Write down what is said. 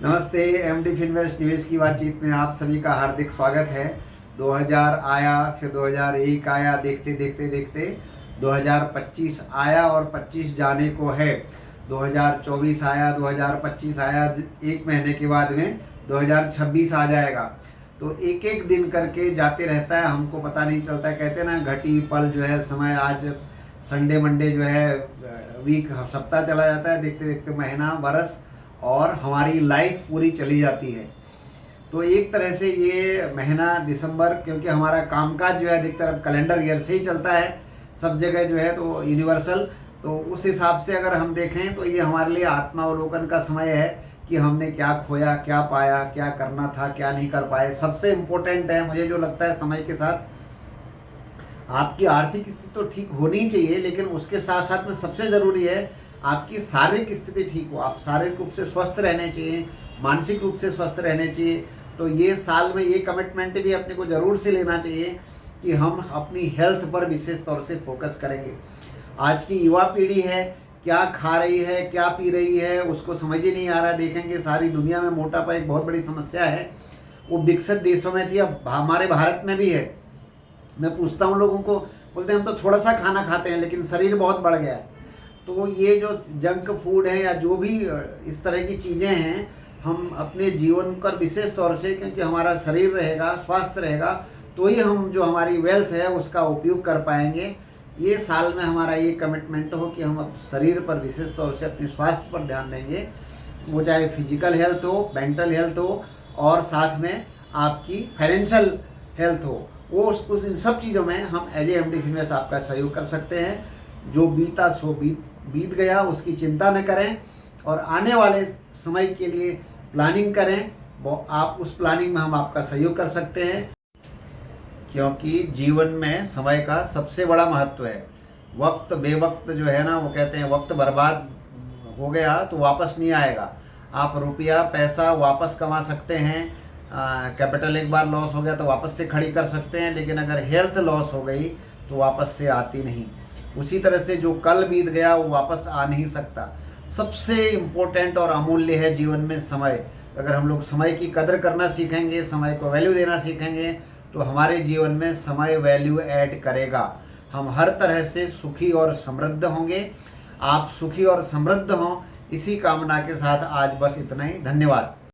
नमस्ते। MD Finvest निवेश की बातचीत में आप सभी का हार्दिक स्वागत है। 2000 आया, फिर 2001 आया, देखते देखते देखते 2025 आया और 25 जाने को है। 2024 आया, 2025 आया, एक महीने के बाद में 2026 आ जाएगा। तो एक एक दिन करके जाते रहता है, हमको पता नहीं चलता। कहते हैं ना, घटी पल जो है समय, आज संडे मंडे जो है वीक सप्ताह चला जाता है, देखते देखते महीना, बरस और हमारी लाइफ पूरी चली जाती है। तो एक तरह से ये महीना दिसंबर, क्योंकि हमारा कामकाज जो है अधिकतर अब कैलेंडर ईयर से ही चलता है सब जगह जो है, तो यूनिवर्सल। तो उस हिसाब से अगर हम देखें तो ये हमारे लिए आत्मावलोकन का समय है कि हमने क्या खोया, क्या पाया, क्या करना था, क्या नहीं कर पाए। सबसे इम्पोर्टेंट है, मुझे जो लगता है समय के साथ आपकी आर्थिक स्थिति तो ठीक होनी चाहिए, लेकिन उसके साथ साथ में सबसे ज़रूरी है आपकी शारीरिक स्थिति ठीक हो। आप शारीरिक रूप से स्वस्थ रहने चाहिए, मानसिक रूप से स्वस्थ रहने चाहिए। तो ये साल में ये कमिटमेंट भी अपने को ज़रूर से लेना चाहिए कि हम अपनी हेल्थ पर विशेष तौर से फोकस करेंगे। आज की युवा पीढ़ी है, क्या खा रही है, क्या पी रही है, उसको समझ ही नहीं आ रहा। देखेंगे सारी दुनिया में मोटापा एक बहुत बड़ी समस्या है। वो विकसित देशों में थी, अब हमारे भारत में भी है। मैं पूछता हूँ लोगों को, बोलते हैं हम तो थोड़ा सा खाना खाते हैं लेकिन शरीर बहुत बढ़ गया है। तो ये जो जंक फूड है या जो भी इस तरह की चीज़ें हैं, हम अपने जीवन पर विशेष तौर से, क्योंकि हमारा शरीर रहेगा, स्वास्थ्य रहेगा, तो ही हम जो हमारी वेल्थ है उसका उपयोग कर पाएंगे। ये साल में हमारा ये कमिटमेंट हो कि हम अब शरीर पर विशेष तौर से अपने स्वास्थ्य पर ध्यान देंगे। वो चाहे फिजिकल हेल्थ हो, मेंटल हेल्थ हो और साथ में आपकी फाइनेंशियल हेल्थ हो। वो उस इन सब चीज़ों में हम एज ए एमडी फिनवेस्ट आपका सहयोग कर सकते हैं। जो बीता सो बीत गया, उसकी चिंता न करें और आने वाले समय के लिए प्लानिंग करें। वो आप उस प्लानिंग में हम आपका सहयोग कर सकते हैं, क्योंकि जीवन में समय का सबसे बड़ा महत्व है। वक्त बेवक्त जो है ना, वो कहते हैं वक्त बर्बाद हो गया तो वापस नहीं आएगा। आप रुपया पैसा वापस कमा सकते हैं, कैपिटल एक बार लॉस हो गया तो वापस से खड़ी कर सकते हैं, लेकिन अगर हेल्थ लॉस हो गई तो वापस से आती नहीं। उसी तरह से जो कल बीत गया वो वापस आ नहीं सकता। सबसे इम्पोर्टेंट और अमूल्य है जीवन में समय। अगर हम लोग समय की कदर करना सीखेंगे, समय को वैल्यू देना सीखेंगे, तो हमारे जीवन में समय वैल्यू ऐड करेगा। हम हर तरह से सुखी और समृद्ध होंगे। आप सुखी और समृद्ध हों, इसी कामना के साथ आज बस इतना ही। धन्यवाद।